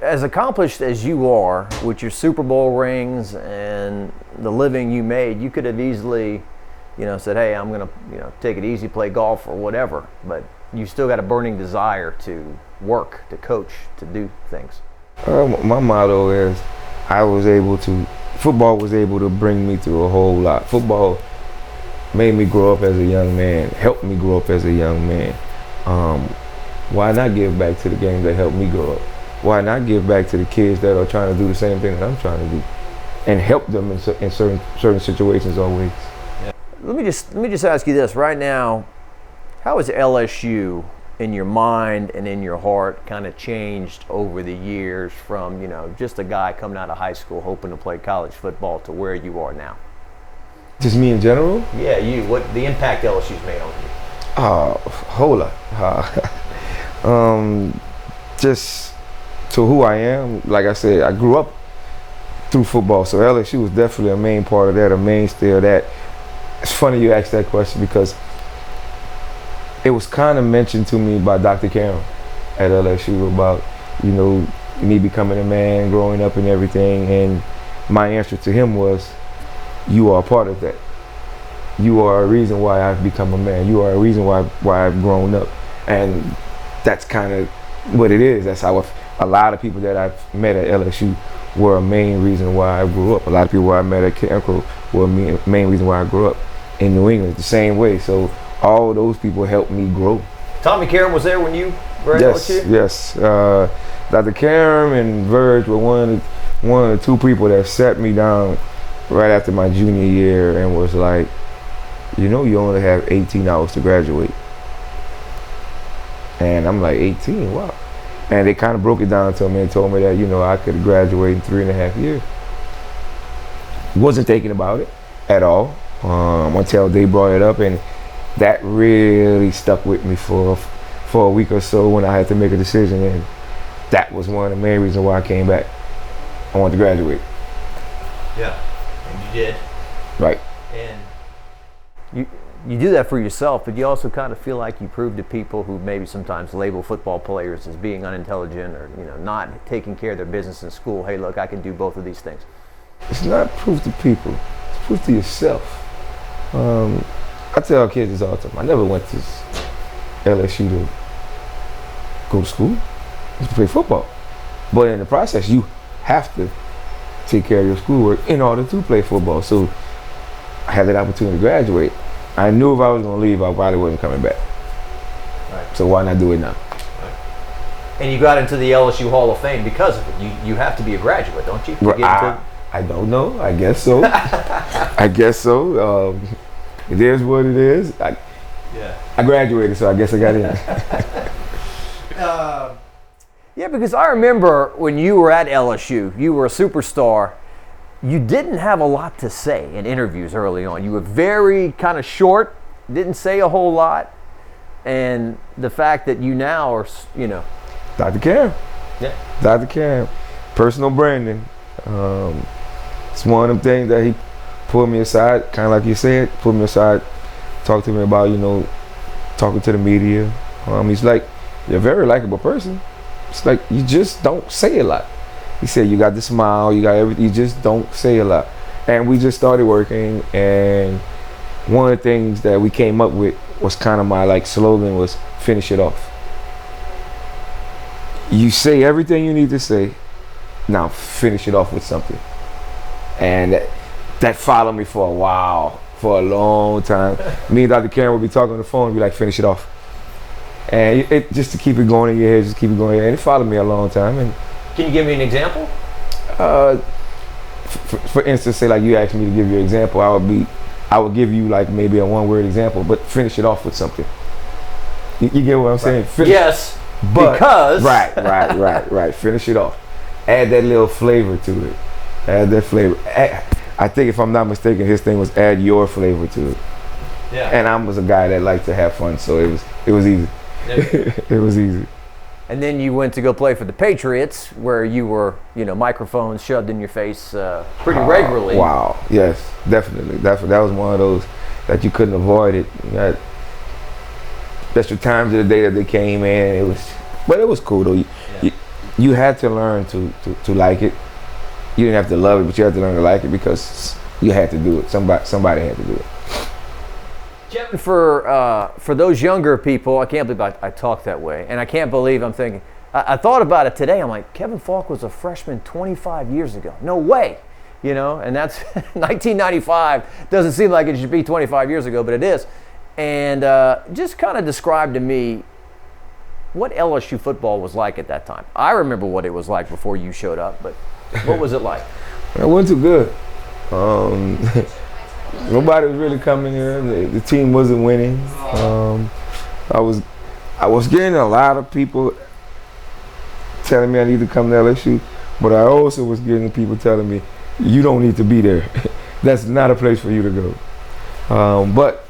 As accomplished as you are with your Super Bowl rings and the living you made, you could have easily, said, hey, I'm going to, take it easy, play golf or whatever. But you still got a burning desire to work, to coach, to do things. My motto is football was able to bring me through a whole lot. Football made me grow up as a young man, helped me grow up as a young man. Why not give back to the game that helped me grow up? Why not give back to the kids that are trying to do the same thing that I'm trying to do, and help them in certain situations always? Yeah. Let me just ask you this right now: how has LSU, in your mind and in your heart, kind of changed over the years from just a guy coming out of high school hoping to play college football to where you are now? Just me in general? Yeah, you. What the impact LSU's made on you? Whole lot. Just to who I am, like I said, I grew up through football, so LSU was definitely a main part of that, a mainstay of that. It's funny you asked that question because it was kind of mentioned to me by Dr. Karen at LSU about, me becoming a man, growing up and everything, and my answer to him was, you are a part of that. You are a reason why I've become a man. You are a reason why I've grown up. And that's kind of what it is. That's how a lot of people that I've met at LSU were a main reason why I grew up. A lot of people I met at Camco were a main reason why I grew up in New England the same way. So all those people helped me grow. Tommy Karam was there when you were at LSU? Yes. Dr. Karam and Verge were one of the two people that sat me down right after my junior year and was like, you only have 18 hours to graduate. And I'm like, 18? Wow. And they kind of broke it down to me and told me that, I could graduate in 3.5 years. Wasn't thinking about it at all until they brought it up, and that really stuck with me for a week or so when I had to make a decision, and that was one of the main reasons why I came back. I wanted to graduate. Yeah, and you did. Right. And you do that for yourself, but you also kind of feel like you prove to people who maybe sometimes label football players as being unintelligent or not taking care of their business in school. Hey, look, I can do both of these things. It's not proof to people. It's proof to yourself. I tell kids this all the time. I never went to LSU to go to school. To play football. But in the process, you have to take care of your schoolwork in order to play football. So I had that opportunity to graduate. I knew if I was going to leave, I probably wasn't coming back. Right. So why not do it now? Right. And you got into the LSU Hall of Fame because of it. You have to be a graduate, don't you? I don't know. I guess so. I guess so. It is what it is. I graduated, so I guess I got in. Yeah, because I remember when you were at LSU, you were a superstar. You didn't have a lot to say in interviews early on. You were very kind of short, didn't say a whole lot. And the fact that you now are, Dr. Karen. Yeah. Dr. Karen. Personal branding. It's one of them things that he pulled me aside, kind of like you said, pulled me aside, talked to me about, talking to the media. He's like, you're a very likable person. It's like, you just don't say a lot. He said, you got the smile, you got everything, you just don't say a lot. And we just started working, and one of the things that we came up with was kind of my slogan was, finish it off. You say everything you need to say, now finish it off with something. And that followed me for a while, for a long time. Me and Dr. Karen would be talking on the phone and be like, finish it off. And it just to keep it going in your head, just keep it going in your head. And it followed me a long time. And can you give me an example? For instance, say like you asked me to give you an example, I would give you maybe a one-word example, but finish it off with something. You get what I'm saying? Finish. Yes, because. Right. Finish it off. Add that little flavor to it. Add that flavor. I think if I'm not mistaken, his thing was add your flavor to it. Yeah. And I was a guy that liked to have fun, so it was easy. It was easy. And then you went to go play for the Patriots, where you were, microphones shoved in your face pretty regularly. Wow. Yes, definitely. That was one of those that you couldn't avoid it. You had special times of the day that they came in. But it was cool though. you had to learn to like it. You didn't have to love it, but you had to learn to like it because you had to do it. Somebody had to do it. Kevin, for those younger people, I can't believe I talk that way, and I can't believe I'm thinking. I thought about it today. I'm like, Kevin Faulk was a freshman 25 years ago. No way, you know. And that's 1995. Doesn't seem like it should be 25 years ago, but it is. And just kind of describe to me what LSU football was like at that time. I remember what it was like before you showed up, but what was it like? It wasn't too good. Nobody was really coming here. The team wasn't winning. I was getting a lot of people telling me I need to come to LSU, but I also was getting people telling me, you don't need to be there. That's not a place for you to go. But,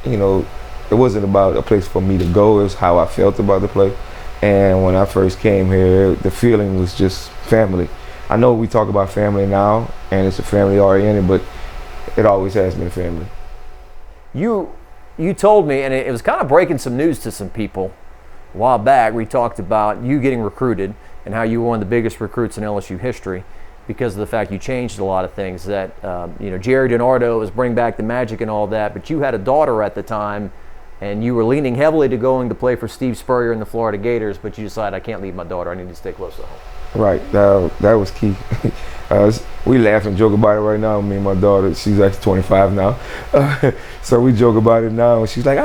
you know, it wasn't about a place for me to go. It was how I felt about the place. And when I first came here, the feeling was just family. I know we talk about family now, and it's a family oriented, but it always has been family. You told me, and it was kind of breaking some news to some people a while back. We talked about you getting recruited and how you were one of the biggest recruits in LSU history because of the fact you changed a lot of things. That Jerry DiNardo was bring back the magic and all that, but you had a daughter at the time, and you were leaning heavily to going to play for Steve Spurrier and the Florida Gators, but you decided, I can't leave my daughter. I need to stay close to home. Right, that was key. We laugh and joke about it right now. Me and my daughter, she's actually 25 now. So we joke about it now. And she's like,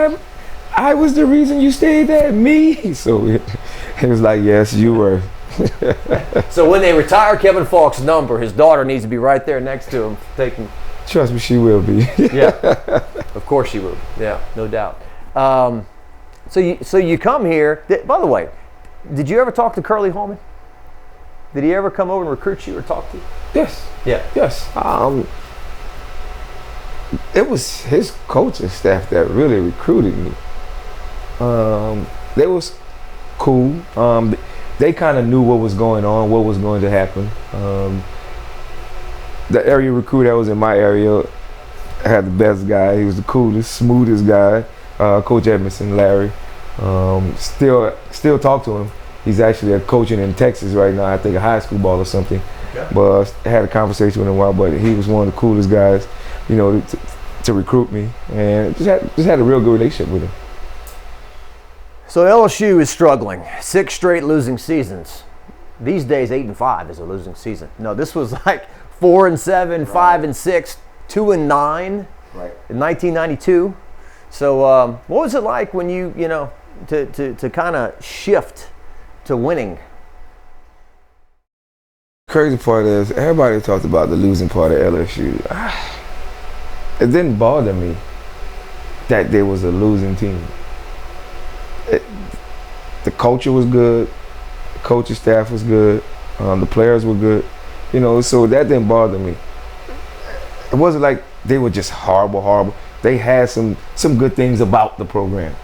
I was the reason you stayed there, me? So it was like, yes, you were. So when they retire Kevin Faulk's number, his daughter needs to be right there next to him. Taking. Trust me, she will be. Yeah, of course she will. Yeah, no doubt. So you come here. By the way, did you ever talk to Curly Hallman? Did he ever come over and recruit you or talk to you? Yes. Yeah. Yes. It was his coaching staff that really recruited me. They was cool. They kind of knew what was going on, what was going to happen. The area recruit that was in my area had the best guy. He was the coolest, smoothest guy. Coach Edmondson, Larry. Still talk to him. He's actually coaching in Texas right now. I think a high school ball or something. Okay. But I had a conversation with him a while. But he was one of the coolest guys, you know, to recruit me, and just had a real good relationship with him. So LSU is struggling. 6 straight losing seasons. These days, 8-5 is a losing season. No, this was like 4-7, right. 5-6, 2-9 right. In 1992. So what was it like when you to kind of shift to winning? Crazy part is everybody talked about the losing part of LSU. It didn't bother me that there was a losing team. The culture was good, the coaching staff was good, the players were good, you know, so that didn't bother me. It wasn't like they were just horrible. They had some good things about the program.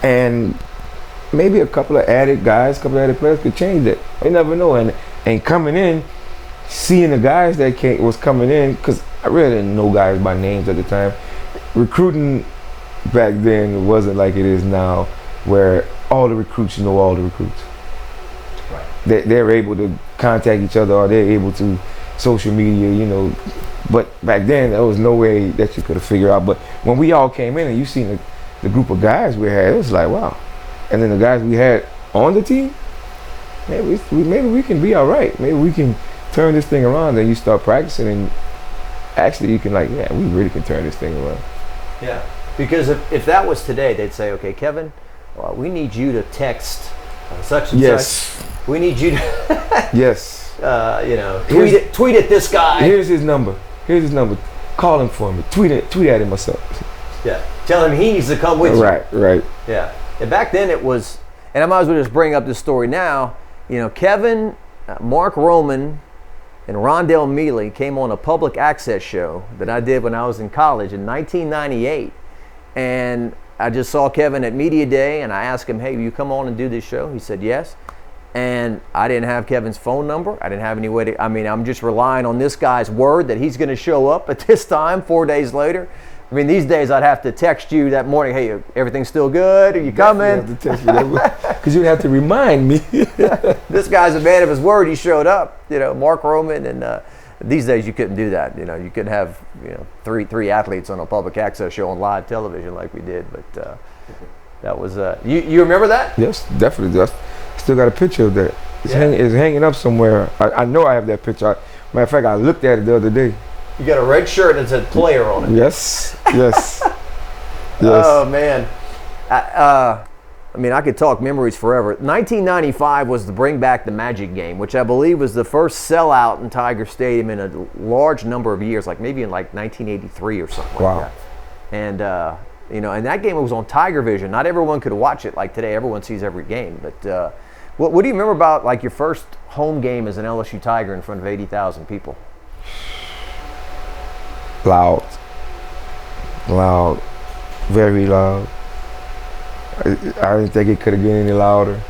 And maybe a couple of added guys, a couple of added players could change that. You never know. And coming in, seeing the guys that was coming in, because I really didn't know guys by names at the time. Recruiting back then, it wasn't like it is now, where all the recruits know all the recruits. Right. They're able to contact each other, or they're able to social media, you know. But back then, there was no way that you could have figured out. But when we all came in and you seen the group of guys we had, it was like, wow. And then the guys we had on the team, maybe we can be all right. Maybe we can turn this thing around. Then you start practicing, and actually you can we really can turn this thing around. Yeah, because if that was today, they'd say, okay, Kevin, we need you to text such and such. We need you to yes. Tweet at this guy. Here's his number. Call him for me. Tweet at him or something. Yeah. Tell him he needs to come with you. Right. Yeah. And back then it was, and I might as well just bring up this story now. You know, Kevin, Mark Roman, and Rondell Mealy came on a public access show that I did when I was in college in 1998. And I just saw Kevin at Media Day, and I asked him, hey, will you come on and do this show? He said yes. And I didn't have Kevin's phone number. I didn't have any way I'm just relying on this guy's word that he's going to show up at this time 4 days later. I mean, these days I'd have to text you that morning, hey, everything's still good? Are you coming? You have to text me because you'd have to remind me. This guy's a man of his word. He showed up, Mark Roman. And these days you couldn't do that. You couldn't have, three athletes on a public access show on live television like we did. But that was, you remember that? Yes, definitely. I still got a picture of that. It's hanging up somewhere. I know I have that picture. Matter of fact, I looked at it the other day. You got a red shirt that said player on it. Yes. Yes. Oh, man. I mean, I could talk memories forever. 1995 was the Bring Back the Magic game, which I believe was the first sellout in Tiger Stadium in a large number of years, like maybe in 1983 or something like that. And, and that game was on Tiger Vision. Not everyone could watch it like today. Everyone sees every game. But what do you remember about like your first home game as an LSU Tiger in front of 80,000 people? Loud, very loud. I didn't think it could have been any louder.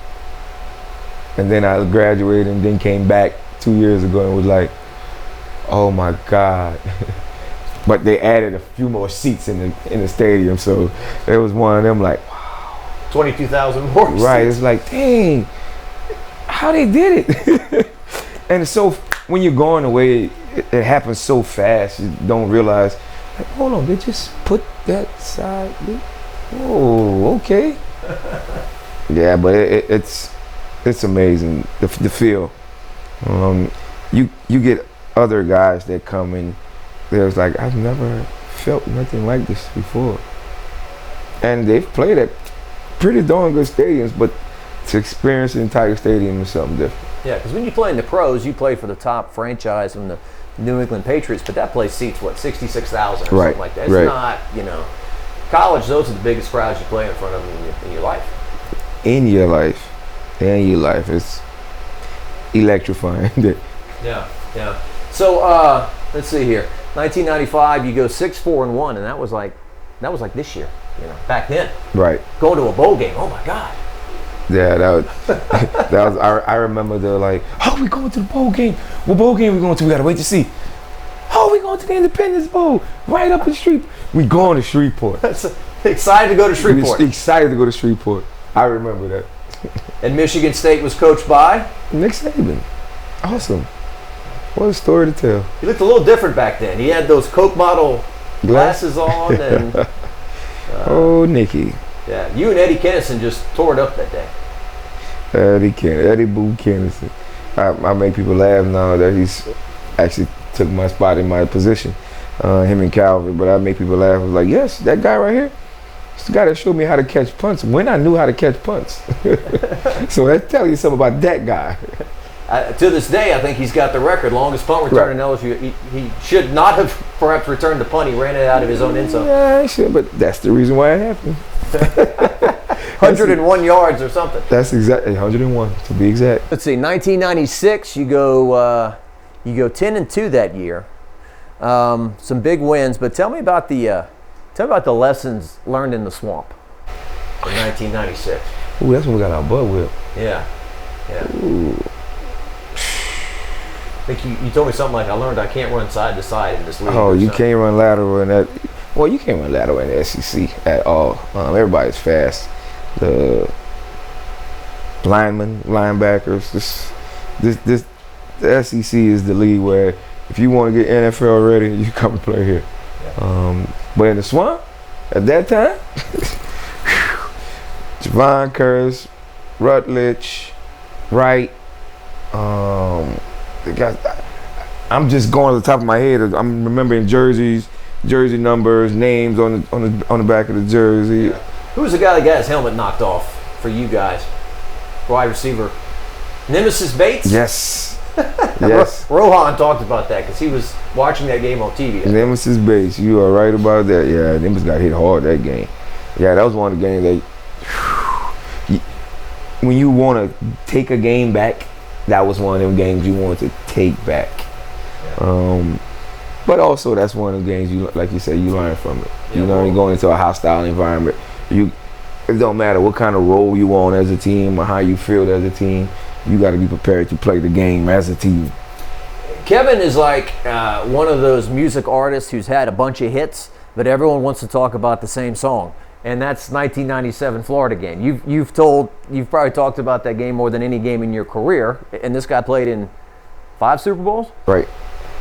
And then I graduated and then came back 2 years ago and was like, oh my God. But they added a few more seats in the stadium, so it was one of them like, wow. 22,000 more seats. Right, it's like, dang, how they did it. And so when you're going away, it happens so fast, you don't realize, like, hold on, they just put that side. Oh, okay. Yeah, but it's amazing, the feel. You get other guys that come in, there's like, I've never felt nothing like this before. And they've played at pretty darn good stadiums, but to experience it in Tiger Stadium is something different. Yeah, because when you play in the pros, you play for the top franchise in the New England Patriots, but that place seats, 66,000 or something like that. It's not, college, those are the biggest crowds you play in front of in your life. In your life. It's electrifying. Yeah. So, let's see here. 1995, you go 6-4-1, and that was like this year, back then. Right. Going to a bowl game, oh my God. Yeah, that was. I remember they're like, oh, we going to the bowl game. What bowl game we going to? We gotta wait to see. Oh, we going to the Independence Bowl, right up the street. We going to Shreveport. Excited to go to Shreveport. Excited to go to Shreveport. I remember that. And Michigan State was coached by Nick Saban. Awesome. What a story to tell. He looked a little different back then. He had those Coke model glasses on, and oh, Nicky. Yeah, you and Eddie Kennison just tore it up that day. Eddie Boo Kennison. I make people laugh now that he's actually took my spot in my position, him and Calvin. But I make people laugh. I was like, yes, that guy right here, it's the guy that showed me how to catch punts when I knew how to catch punts. So that's telling you something about that guy. To this day, I think he's got the record, longest punt return in LSU. He should not have perhaps returned the punt. He ran it out of his own end zone. Yeah, sure, but that's the reason why it happened. 101 yards or something. That's exactly 101 to be exact. Let's see, 1996, you go 10-2 that year. Some big wins, but tell me about the lessons learned in the swamp in 1996. Ooh, that's when we got our butt whipped. Yeah. Ooh. I think you told me something like, I learned I can't run side to side in this league. Oh, you can't run lateral in that. Well, you can't run lateral in the SEC at all. Everybody's fast. The linemen, linebackers. The SEC is the league where if you want to get NFL ready, you come and play here. Yeah. But in the swamp, at that time, Javon Curse, Rutledge, Wright. I'm just going to the top of my head. I'm remembering jerseys, jersey numbers, names on the back of the jersey. Yeah. Who was the guy that got his helmet knocked off for you guys? Wide receiver, Nemesis Bates. Yes. Yes. Rohan talked about that because he was watching that game on TV. Nemesis Bates, you are right about that. Yeah, Nemesis got hit hard that game. Yeah, that was one of the games that when you want to take a game back, that was one of them games you wanted to take back. Yeah. But also that's one of the games you, like you said, you learn from it. Yeah, you're going into a hostile environment. It don't matter what kind of role you on as a team or how you feel as a team. You got to be prepared to play the game as a team. Kevin is like one of those music artists who's had a bunch of hits, but everyone wants to talk about the same song, and that's 1997 Florida game. You've probably talked about that game more than any game in your career, and this guy played in 5 Super Bowls. Right.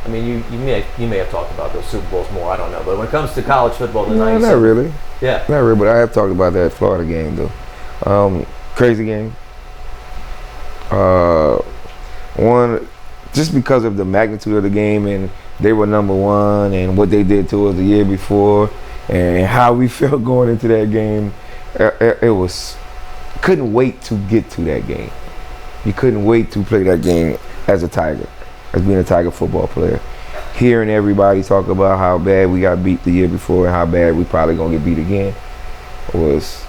I mean, you may have talked about those Super Bowls more. I don't know, but when it comes to college football, the no, 97, not really. Yeah, not really. But I have talked about that Florida game though. Crazy game. One, just because of the magnitude of the game, and they were number 1, and what they did to us the year before, and how we felt going into that game. It was, couldn't wait to get to that game. You couldn't wait to play that game as a Tiger, as being a Tiger football player. Hearing everybody talk about how bad we got beat the year before and how bad we probably gonna get beat again was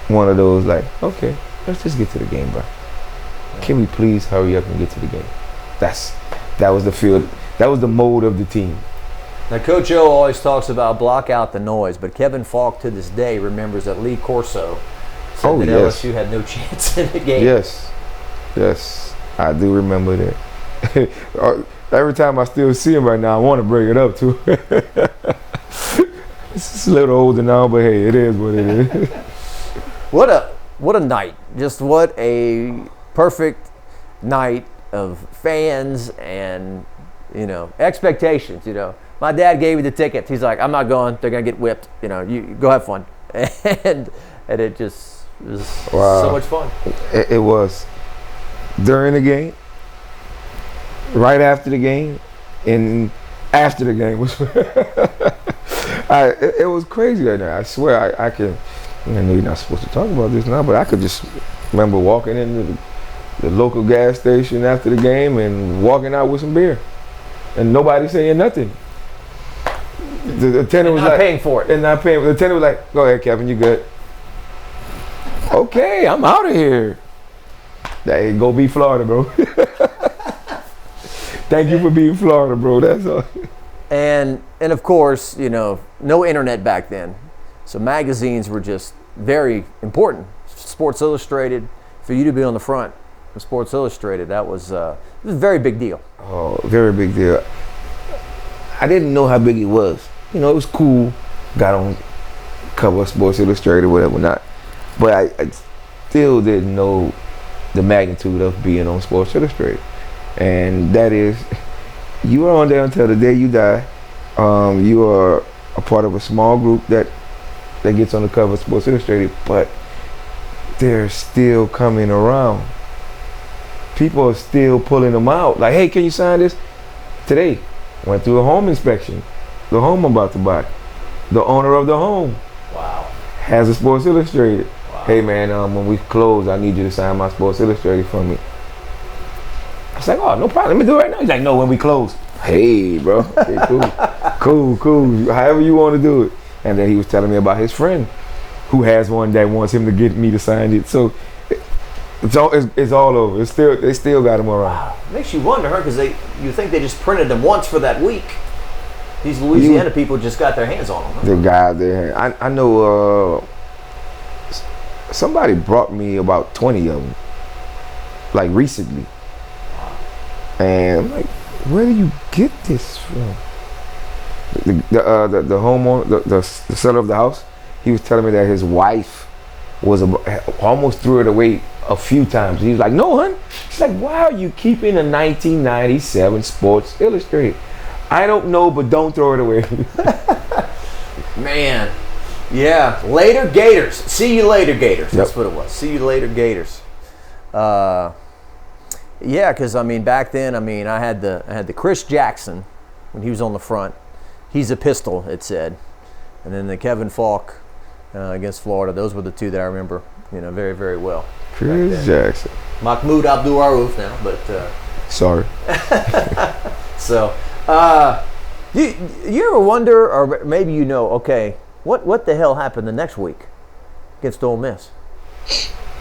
one of those like, okay, let's just get to the game, bro. Can we please hurry up and get to the game? That was the field. That was the mode of the team. Now, Coach O always talks about block out the noise, but Kevin Faulk to this day remembers that Lee Corso said that yes. LSU had no chance in the game. Yes, I do remember that. Every time I still see him right now, I want to bring it up too. It's a little older now, but hey, it is what it is. What a night! Just what a perfect night of fans and expectations. My dad gave me the tickets. He's like, I'm not going. They're gonna get whipped. You go have fun. And it just was so much fun. It was during the game, right after the game, and after the game was. It was crazy right now. I swear I can. I know you're not supposed to talk about this now, but I could just remember walking into the local gas station after the game and walking out with some beer, and nobody saying nothing. The attendant was not like, paying for it. And not paying. The attendant was like, "Go ahead, Kevin, you good?" Okay, I'm out of here. Hey, go beat Florida, bro. Thank you for beating Florida, bro. That's all. And of course, no internet back then, so magazines were just very important. Sports Illustrated, for you to be on the front of Sports Illustrated, that was a very big deal. Oh, very big deal. I didn't know how big it was. It was cool. Got on cover of Sports Illustrated, whatever not. But I still didn't know the magnitude of being on Sports Illustrated. And that is, you are on there until the day you die. You are a part of a small group that gets on the cover of Sports Illustrated, but they're still coming around. People are still pulling them out. Like, hey, can you sign this? Today, went through a home inspection. The home I'm about to buy. The owner of the home. Wow. Has a Sports Illustrated. Wow. Hey man, when we close, I need you to sign my Sports Illustrated for me. I was like, oh, no problem. Let me do it right now. He's like, no, when we close. Hey, bro. Okay, cool. cool. However you want to do it. And then he was telling me about his friend who has one that wants him to get me to sign it. So it's all over. They still got him around. Wow. Makes you wonder, because you think they just printed them once for that week. These Louisiana people just got their hands on them. Huh? The guy there. I know somebody brought me about 20 of them, like recently. And I'm like, where do you get this from? The homeowner, the seller of the house, he was telling me that his wife was almost threw it away a few times. He was like, no, hon. She's like, why are you keeping a 1997 Sports Illustrated? I don't know, but don't throw it away. Man, yeah. Later, Gators. See you later, Gators. That's Yep. what it was. See you later, Gators. Yeah, because back then, I had the Chris Jackson when he was on the front. He's a pistol, it said, and then the Kevin Faulk against Florida. Those were the two that I remember, very, very well. Chris Jackson. Mahmoud Abdul-Rauf now, but Sorry. so. You ever wonder, or maybe okay, what the hell happened the next week against Ole Miss?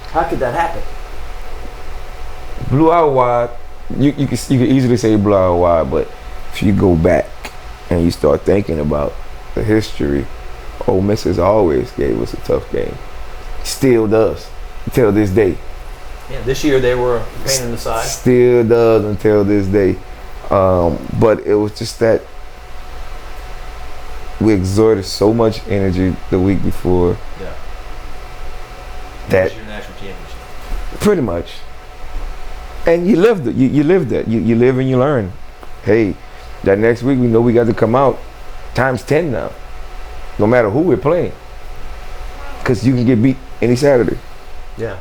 How could that happen? Blew out wide. You can easily say blew out wide, but if you go back and you start thinking about the history, Ole Miss has always gave us a tough game. Still does until this day. Yeah, this year they were a pain in the side. Still does until this day. But it was just that we exerted so much energy the week before. Yeah. That your national championship. pretty much. And you lived it. You lived it. You live and you learn. Hey, that next week we know we got to come out times 10 now. No matter who we're playing. Because you can get beat any Saturday. Yeah.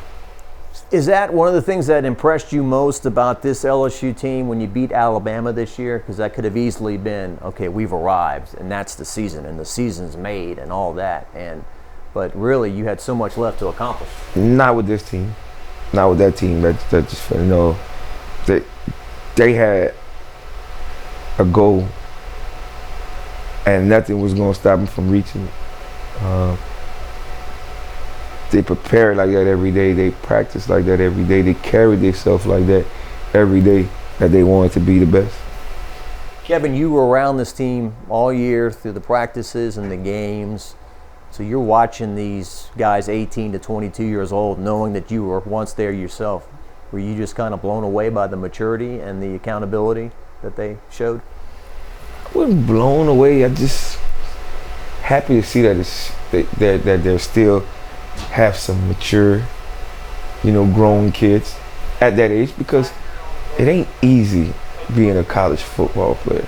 Is that one of the things that impressed you most about this LSU team when you beat Alabama this year? Because that could have easily been, okay, we've arrived, and that's the season, and the season's made, and all that. But really, you had so much left to accomplish. Not with this team. Not with that team. That just, you know, they had a goal, and nothing was going to stop them from reaching it. They prepared like that every day. They practiced like that every day. They carried themselves like that every day, that they wanted to be the best. Kevin, you were around this team all year through the practices and the games. So you're watching these guys 18 to 22 years old, knowing that you were once there yourself. Were you just kind of blown away by the maturity and the accountability that they showed? I wasn't blown away. I just happy to see that that they're still have some mature, you know, grown kids at that age, because it ain't easy being a college football player.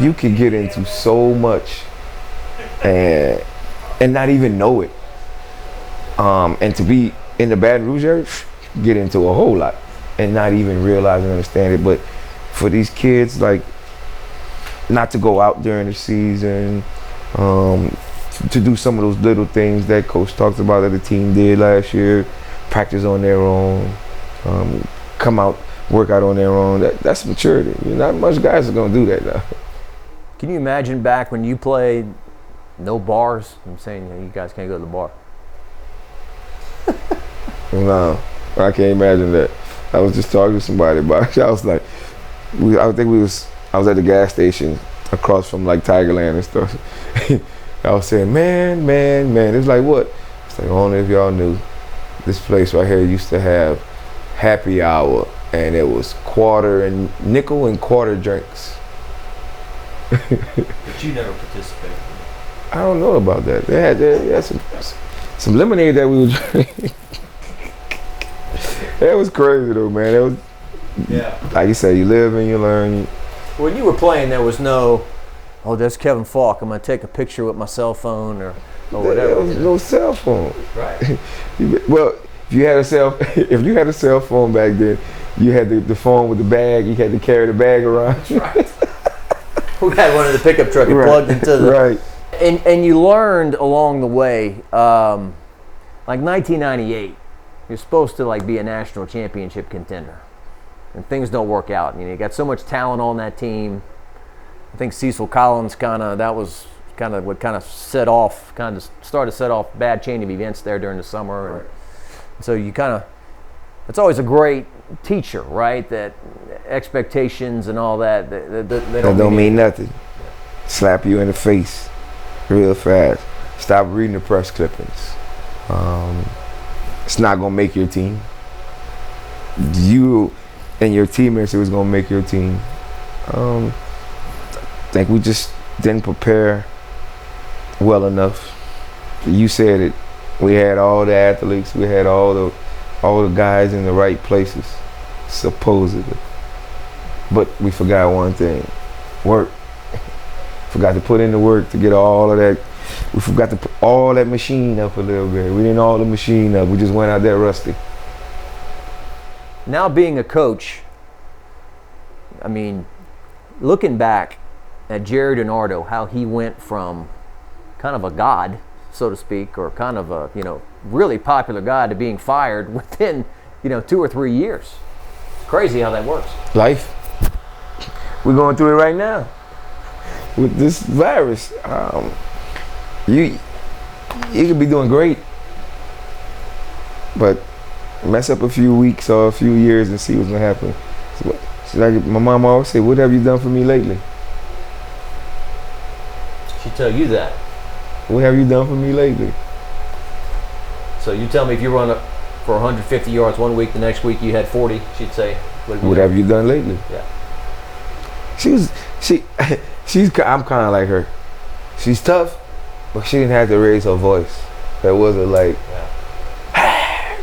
You can get into so much and not even know it. And to be in the Baton Rouge area, get into a whole lot and not even realize and understand it. But for these kids, like, not to go out during the season, to do some of those little things that coach talked about that the team did last year, practice on their own, come out, work out on their own. That's maturity. Not much guys are going to do that now. Can you imagine back when you played no bars? I'm saying, you guys can't go to the bar. No, I can't imagine that. I was just talking to somebody about it. I was like, I was at the gas station across from like Tigerland and stuff. I was saying, man, it's like, what? It's like, only if y'all knew, this place right here used to have happy hour, and it was nickel and quarter drinks. But you never participated. I don't know about that. They had some lemonade that we would drink. That was crazy though, man. It was, yeah. Like you said, you live and you learn. When you were playing, there was no, oh, there's Kevin Faulk, I'm going to take a picture with my cell phone or whatever. There was no cell phone. Right. Well, if you had a cell phone back then, you had the phone with the bag. You had to carry the bag around. That's right. We had one in the pickup truck and plugged into the. Right. And you learned along the way, like 1998, you're supposed to like be a national championship contender, and things don't work out. You got so much talent on that team. I think Cecil Collins that was what started to set off bad chain of events there during the summer. Right. And so it's always a great teacher, right? That expectations and all that, they don't mean nothing. Slap you in the face real fast. Stop reading the press clippings. It's not gonna make your team. You and your teammates, it was gonna make your team. I think we just didn't prepare well enough. You said it. We had all the athletes. We had all the guys in the right places, supposedly. But we forgot one thing: work. Forgot to put in the work to get all of that. We forgot to put all that machine up a little bit. We didn't all the machine up. We just went out there rusty. Now being a coach, I mean, looking back at Jerry DiNardo, how he went from kind of a god, so to speak, or kind of a, really popular guy to being fired within, 2 or 3 years. Crazy how that works. Life. We're going through it right now with this virus. You could be doing great, but mess up a few weeks or a few years and see what's gonna happen. So like my mom always say, "What have you done for me lately?" She tell you that. What have you done for me lately? So you tell me if you run up for 150 yards one week, the next week you had 40, she'd say, "What have you done lately?" Yeah. I'm kind of like her. She's tough, but she didn't have to raise her voice. That wasn't like,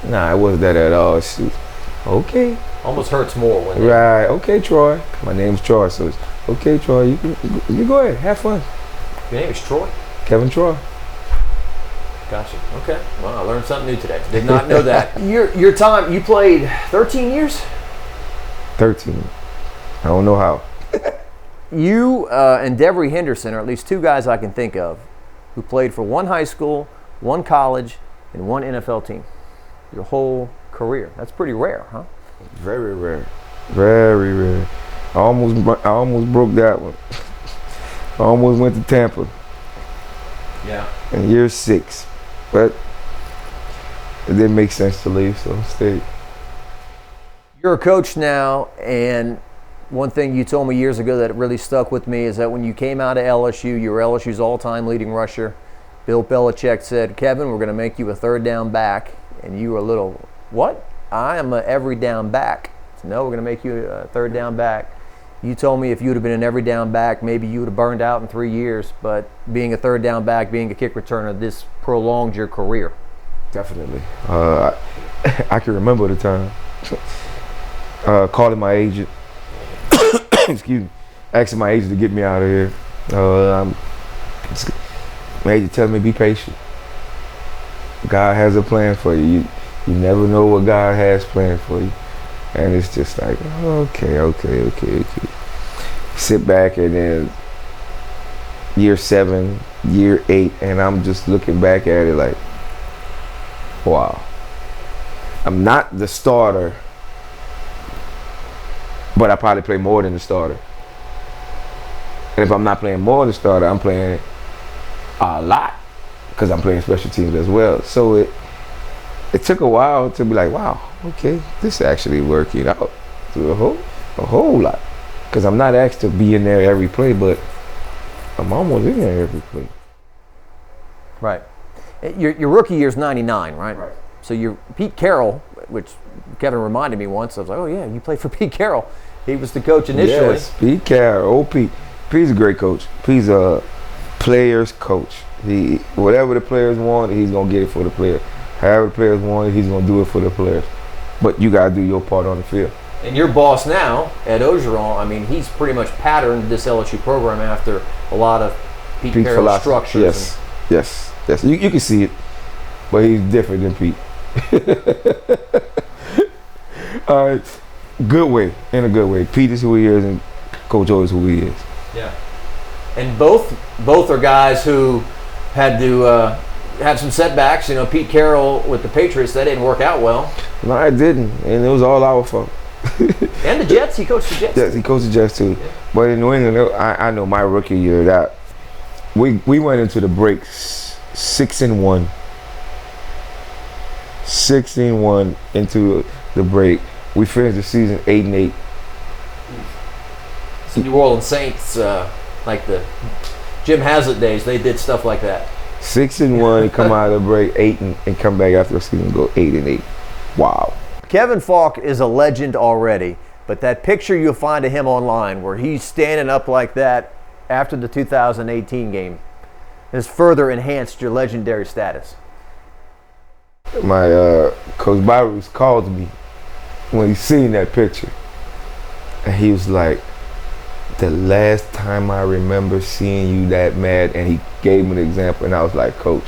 nah, it wasn't that at all. She was, okay. Almost hurts more when they... Right, okay, Troy. My name's Troy, so it's, okay, Troy, you go ahead, have fun. Your name is Troy? Kevin Troy. Gotcha. Okay. Well, I learned something new today. Did not know that. Your time, you played 13 years? 13. I don't know how. You and Devery Henderson are at least two guys I can think of who played for one high school, one college, and one NFL team. Your whole career. That's pretty rare, huh? Very rare. Very rare. I almost broke that one. I almost went to Tampa. Yeah. In year 6. But it didn't make sense to leave, so I stayed. You're a coach now, and one thing you told me years ago that really stuck with me is that when you came out of LSU, you were LSU's all-time leading rusher. Bill Belichick said, Kevin, we're going to make you a third down back. And you were a little, what? I am an every down back. So, no, we're going to make you a third down back. You told me if you would have been an every down back, maybe you would have burned out in 3 years. But being a third down back, being a kick returner, this prolonged your career. Definitely. I can remember the time. Calling my agent. Excuse me. Asking my agent to get me out of here. My agent telling me be patient. God has a plan for you. You never know what God has planned for you. And it's just like, okay. Sit back, and then year 7, year 8, and I'm just looking back at it like, wow. I'm not the starter, but I probably play more than the starter. And if I'm not playing more than the starter, I'm playing a lot because I'm playing special teams as well. So it took a while to be like, wow, okay, this is actually working out to a whole lot. Because I'm not asked to be in there every play, but I'm almost in there every play. Right. Your rookie year's 99, right? Right. So you're Pete Carroll, which Kevin reminded me once. I was like, oh yeah, you played for Pete Carroll. He was the coach initially. Yes, Pete Carroll. Oh, Pete. Pete's a great coach. Pete's a player's coach. Whatever the players want, he's gonna get it for the players. However the players want it, he's gonna do it for the players. But you gotta do your part on the field. And your boss now, Ed Ogeron, I mean, he's pretty much patterned this LSU program after a lot of Pete Carroll's structures. Yes. You can see it, but he's different than Pete. All right, good way, in a good way. Pete is who he is, and Coach O is who he is. Yeah. And both are guys who had to have some setbacks. You know, Pete Carroll with the Patriots, that didn't work out well. No, it didn't, and it was all our fault. And the Jets, he coached the Jets. Yes, he coached the Jets too. Yeah. But in New England, I know my rookie year that we went into the breaks 6-1. 6-1 into the break. We finished the season 8-8. So New Orleans Saints, like the Jim Haslett days, they did stuff like that. 6-1, come out of the break 8 and come back after the season and go 8-8. Wow. Kevin Faulk is a legend already, but that picture you'll find of him online where he's standing up like that after the 2018 game has further enhanced your legendary status. My Coach Byers called me when he seen that picture, and he was like, the last time I remember seeing you that mad, and he gave me an example, and I was like, Coach,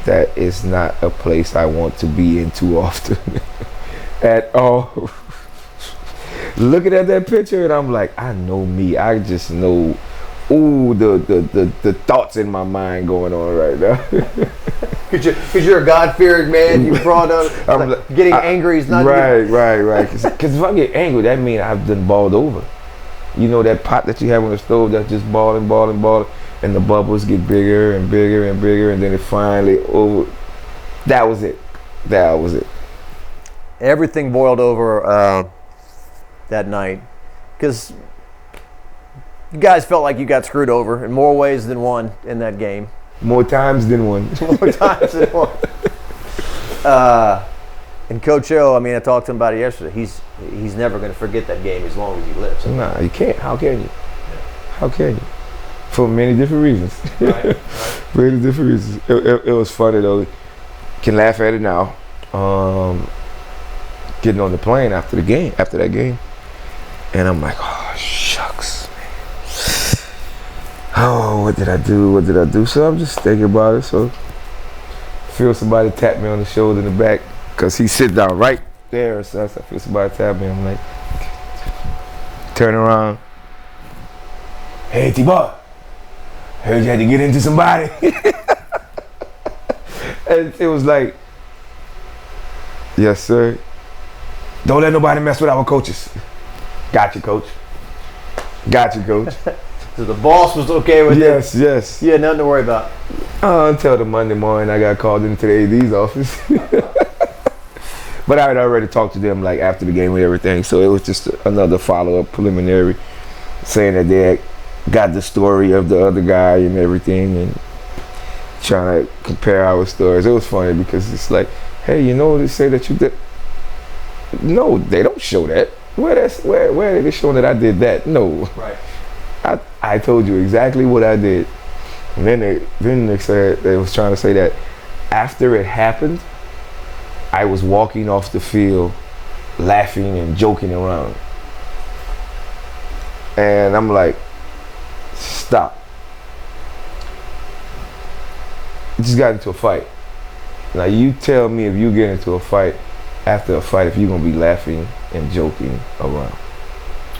that is not a place I want to be in too often at all. Looking at that picture, and I'm like, I know me. I just know, the thoughts in my mind going on right now. Because you're a God-fearing man, you brought up getting angry is not right. Because if I get angry, that means I've done balled over. You know that pot that you have on the stove that's just balling, and the bubbles get bigger and bigger and bigger, and then it finally over. That was it. Everything boiled over that night because you guys felt like you got screwed over in more ways than one in that game. More times than one. And Coach O, I mean, I talked to him about it yesterday. He's never going to forget that game as long as he lives. Nah, you can't. How can you? How can you? for many different reasons. Right. Many different reasons. It was funny though. Can laugh at it now. Getting on the plane after that game, and I'm like, oh shucks, man. Oh, what did I do? So I'm just thinking about it. So feel somebody tap me on the shoulder in the back, cause he sit down right there. So I feel somebody tap me. I'm like, turn around. Hey, T-Boy, heard you had to get into somebody. And it was like, yes, sir. Don't let nobody mess with our coaches. Got you, coach. Got you, coach. So the boss was okay with it? Yes. You had nothing to worry about? Until the Monday morning, I got called into the AD's office. But I had already talked to them like after the game and everything, so it was just another follow-up preliminary saying that they had got the story of the other guy and everything and trying to compare our stories. It was funny because it's like, hey, you know, they say that you did. No, they don't show that. Where are they showing that I did that? No. Right. I told you exactly what I did. And then they said they was trying to say that after it happened, I was walking off the field laughing and joking around. And I'm like, stop. You just got into a fight. Now you tell me if you get into a fight after a fight, if you're gonna be laughing and joking around.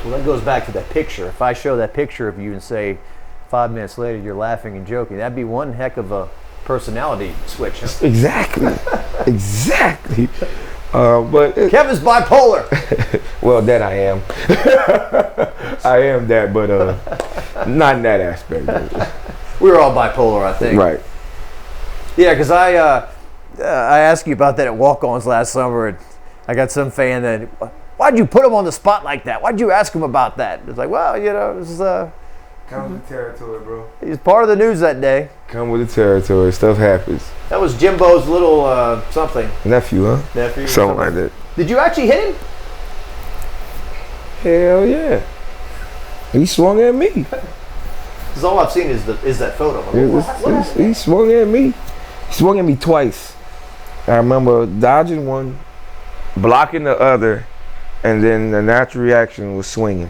Well, that goes back to that picture. If I show that picture of you and say 5 minutes later you're laughing and joking, that'd be one heck of a personality switch. Huh? Exactly. Exactly. But Kevin's bipolar. Well, that I am. I am that, but not in that aspect. We're all bipolar, I think. Right. Yeah, because I asked you about that at walk-ons last summer, and I got some fan that, why'd you put him on the spot like that? Why'd you ask him about that? It's like, well, you know, this is come with the territory, bro. He's part of the news that day. Come with the territory. Stuff happens. That was Jimbo's little something. Nephew, huh? Nephew. Something like that. Did you actually hit him? Hell yeah. He swung at me. Because all I've seen is that photo. He swung at me. He swung at me twice. I remember dodging one, blocking the other, and then the natural reaction was swinging.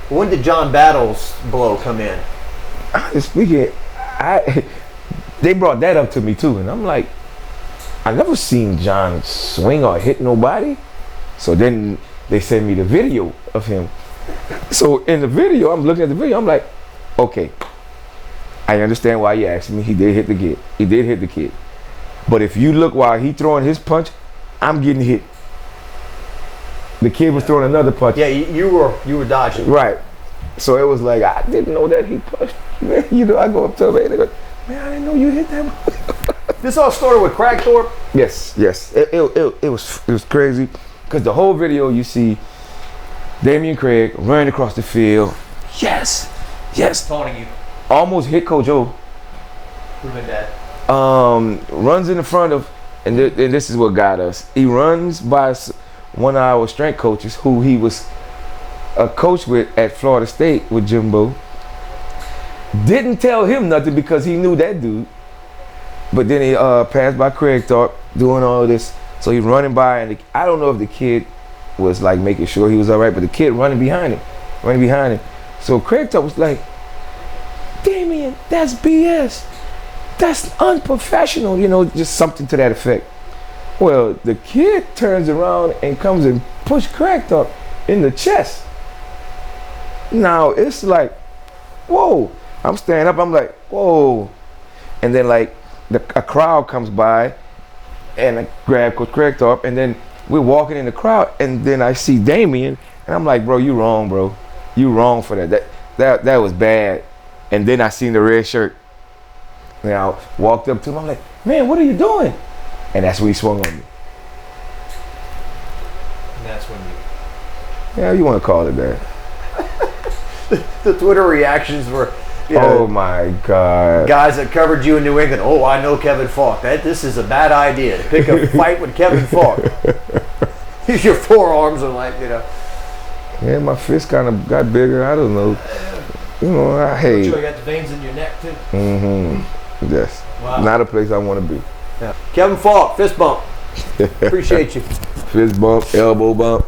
When did John Battle's blow come in? Speaking, they brought that up to me too, and I'm like, I never seen John swing or hit nobody. So then they sent me the video of him. So in the video, I'm looking at the video, I'm like, okay, I understand why you asked me. He did hit the kid. He did hit the kid. But if you look while he throwing his punch, I'm getting hit. The kid was throwing another punch. Yeah, you were dodging. Right. So it was like, I didn't know that he punched. Man, you know, I go up to him and they go, man, I didn't know you hit that. This all started with Cragthorpe? Yes. It was crazy. Because the whole video you see Damian Craig running across the field. Yes. Taunting you. Almost hit Coach O. Who'd been dead? Runs in the front of, and this is what got us. He runs by one of our strength coaches who he was a coach with at Florida State with Jimbo. Didn't tell him nothing because he knew that dude. But then he passed by Cragthorpe doing all this. So he's running by, and I don't know if the kid was like making sure he was all right, but the kid running behind him. So Cragthorpe was like, Damian, that's BS. That's unprofessional, you know, just something to that effect. Well, the kid turns around and comes and pushes Cragthorpe in the chest. Now it's like, whoa. I'm standing up, I'm like, whoa. And then like a crowd comes by and I grab Coach Cragthorpe, and then we're walking in the crowd, and then I see Damian, and I'm like, bro, you wrong, bro. You wrong for that. That was bad. And then I seen the red shirt. And I walked up to him, I'm like, man, what are you doing? And that's when he swung on me. And that's when you... Yeah, you want to call it that. The Twitter reactions were, you know, oh my God. Guys that covered you in New England, oh, I know Kevin Faulk. This is a bad idea to pick a fight with Kevin Faulk. Your forearms are like, you know. Yeah, my fist kind of got bigger. I don't know. you know, Sure, you got the veins in your neck too. Mm-hmm. Yes. Wow. Not a place I want to be. Yeah. Kevin Faulk, fist bump. Appreciate you. Fist bump, elbow bump.